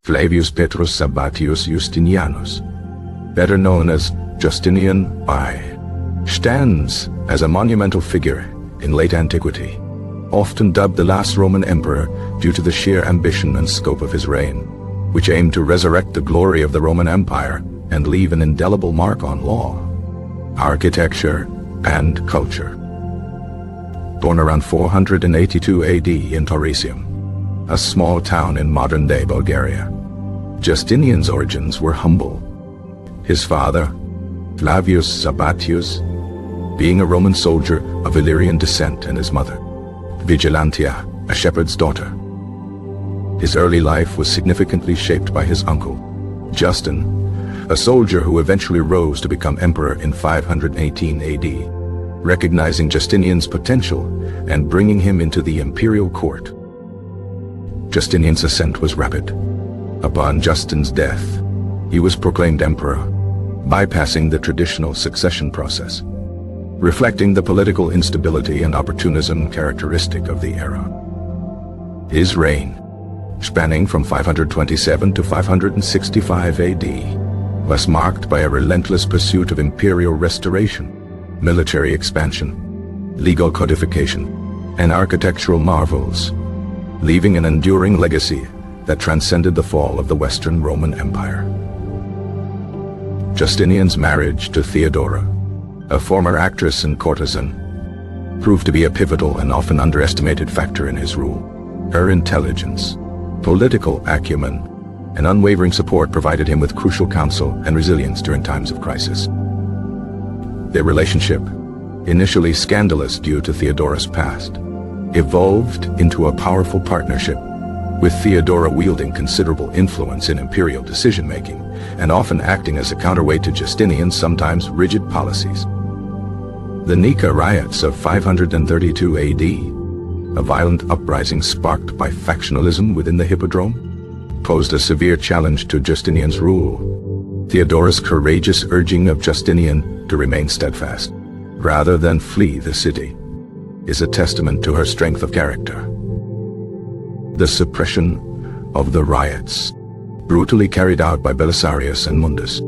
Flavius Petrus Sabatius Justinianus, better known as Justinian I, stands as a monumental figure in late antiquity, often dubbed the last Roman emperor due to the sheer ambition and scope of his reign, which aimed to resurrect the glory of the Roman Empire and leave an indelible mark on law, architecture, and culture. Born around 482 AD in Taurasium, a small town in modern-day Bulgaria, Justinian's origins were humble. His father, Flavius Sabatius, being a Roman soldier of Illyrian descent, and his mother, Vigilantia, a shepherd's daughter. His early life was significantly shaped by his uncle, Justin, a soldier who eventually rose to become emperor in 518 AD, recognizing Justinian's potential and bringing him into the imperial court. Justinian's ascent was rapid. Upon Justin's death, he was proclaimed emperor, bypassing the traditional succession process, reflecting the political instability and opportunism characteristic of the era. His reign, spanning from 527 to 565 AD, was marked by a relentless pursuit of imperial restoration, military expansion, legal codification, and architectural marvels, leaving an enduring legacy that transcended the fall of the Western Roman Empire. Justinian's marriage to Theodora, a former actress and courtesan, proved to be a pivotal and often underestimated factor in his rule. Her intelligence, political acumen, and unwavering support provided him with crucial counsel and resilience during times of crisis. Their relationship, initially scandalous due to Theodora's past, evolved into a powerful partnership, with Theodora wielding considerable influence in imperial decision-making and often acting as a counterweight to Justinian's sometimes rigid policies. The Nika riots of 532 AD, a violent uprising sparked by factionalism within the Hippodrome, posed a severe challenge to Justinian's rule. Theodora's courageous urging of Justinian to remain steadfast, rather than flee the city, is a testament to her strength of character. The suppression of the riots, brutally carried out by Belisarius and Mundus,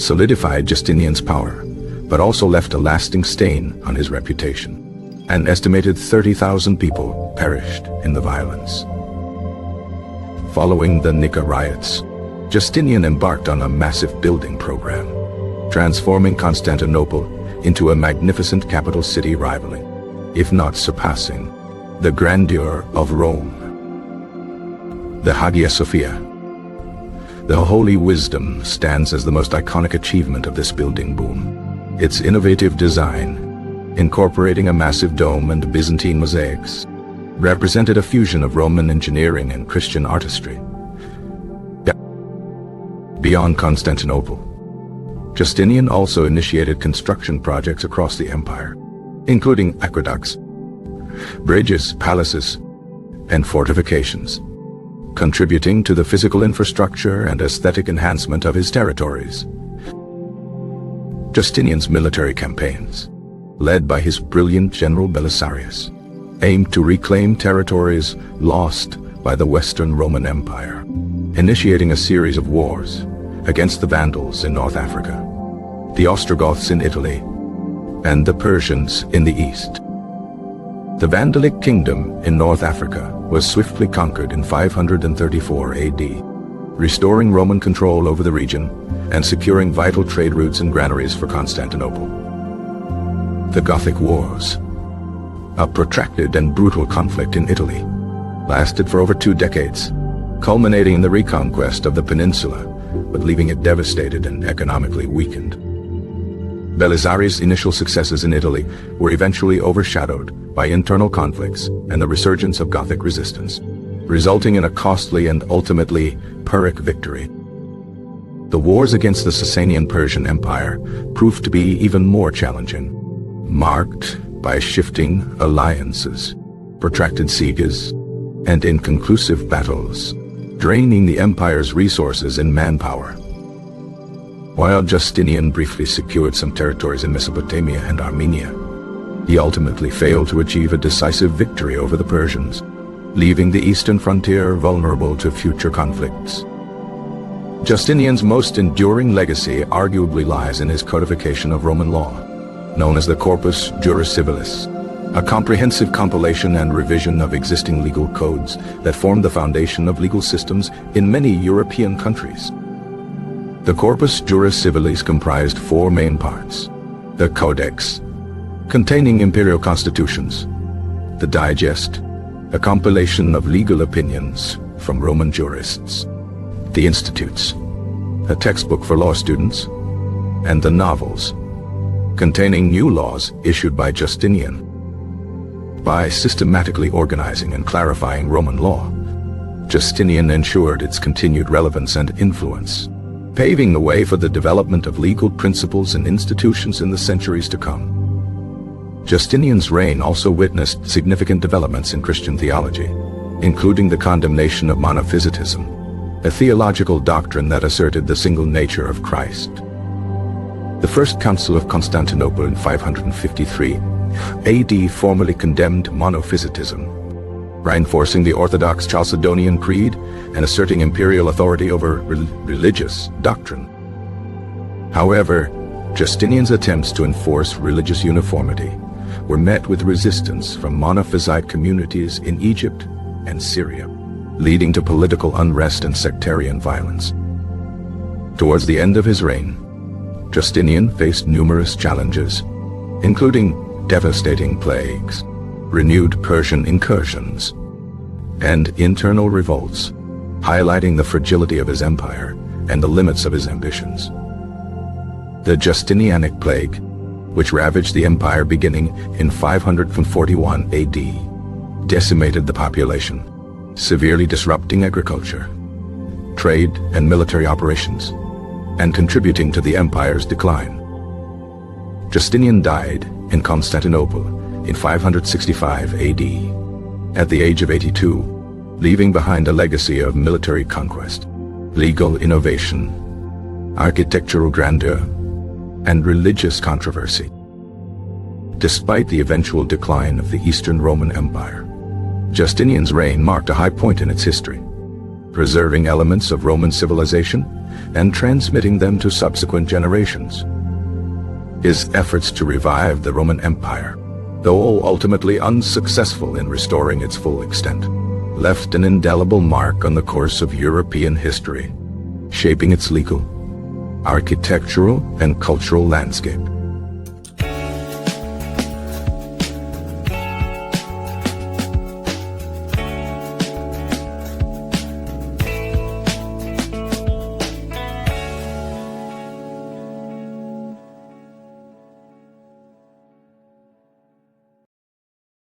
solidified Justinian's power, but also left a lasting stain on his reputation. An estimated 30,000 people perished in the violence. Following the Nika riots, Justinian embarked on a massive building program, transforming Constantinople into a magnificent capital city rivaling, if not surpassing, the grandeur of Rome. The Hagia Sophia, the Holy Wisdom, stands as the most iconic achievement of this building boom. Its innovative design, incorporating a massive dome and Byzantine mosaics, represented a fusion of Roman engineering and Christian artistry. Beyond Constantinople, Justinian also initiated construction projects across the empire, including aqueducts, bridges, palaces, and fortifications, contributing to the physical infrastructure and aesthetic enhancement of his territories. Justinian's military campaigns, led by his brilliant general Belisarius, aimed to reclaim territories lost by the Western Roman Empire, initiating a series of wars against the Vandals in North Africa, the Ostrogoths in Italy, and the Persians in the east. The Vandalic kingdom in North Africa was swiftly conquered in 534 AD, restoring Roman control over the region and securing vital trade routes and granaries for Constantinople. The Gothic Wars, a protracted and brutal conflict in Italy, lasted for over 2 decades, culminating in the reconquest of the peninsula, but leaving it devastated and economically weakened. Belisarius' initial successes in Italy were eventually overshadowed by internal conflicts and the resurgence of Gothic resistance, resulting in a costly and ultimately Pyrrhic victory. The wars against the Sasanian Persian Empire proved to be even more challenging, marked by shifting alliances, protracted sieges, and inconclusive battles, draining the empire's resources and manpower. While Justinian briefly secured some territories in Mesopotamia and Armenia, He ultimately failed to achieve a decisive victory over the Persians, leaving the eastern frontier vulnerable to future conflicts. Justinian's most enduring legacy arguably lies in his codification of Roman law, known as the Corpus Juris Civilis, a comprehensive compilation and revision of existing legal codes that formed the foundation of legal systems in many European countries. The Corpus Juris Civilis comprised four main parts: the Codex, containing imperial constitutions; the Digest, a compilation of legal opinions from Roman jurists; the Institutes, a textbook for law students; and the Novels, containing new laws issued by Justinian. By systematically organizing and clarifying Roman law, Justinian ensured its continued relevance and influence, paving the way for the development of legal principles and institutions in the centuries to come. Justinian's reign also witnessed significant developments in Christian theology, including the condemnation of monophysitism, a theological doctrine that asserted the single nature of Christ. The First Council of Constantinople in 553 AD formally condemned monophysitism, reinforcing the Orthodox Chalcedonian Creed and asserting imperial authority over religious doctrine. However, Justinian's attempts to enforce religious uniformity were met with resistance from monophysite communities in Egypt and Syria, leading to political unrest and sectarian violence. Towards the end of his reign, Justinian faced numerous challenges, including devastating plagues, renewed Persian incursions, and internal revolts, highlighting the fragility of his empire and the limits of his ambitions. The Justinianic plague, which ravaged the empire beginning in 541 AD, decimated the population, severely disrupting agriculture, trade, and military operations, and contributing to the empire's decline. Justinian died in Constantinople in 565 AD, at the age of 82, leaving behind a legacy of military conquest, legal innovation, architectural grandeur, and religious controversy. Despite the eventual decline of the Eastern Roman Empire, Justinian's reign marked a high point in its history, preserving elements of Roman civilization and transmitting them to subsequent generations. His efforts to revive the Roman Empire, though ultimately unsuccessful in restoring its full extent, left an indelible mark on the course of European history, shaping its legal, architectural, and cultural landscape.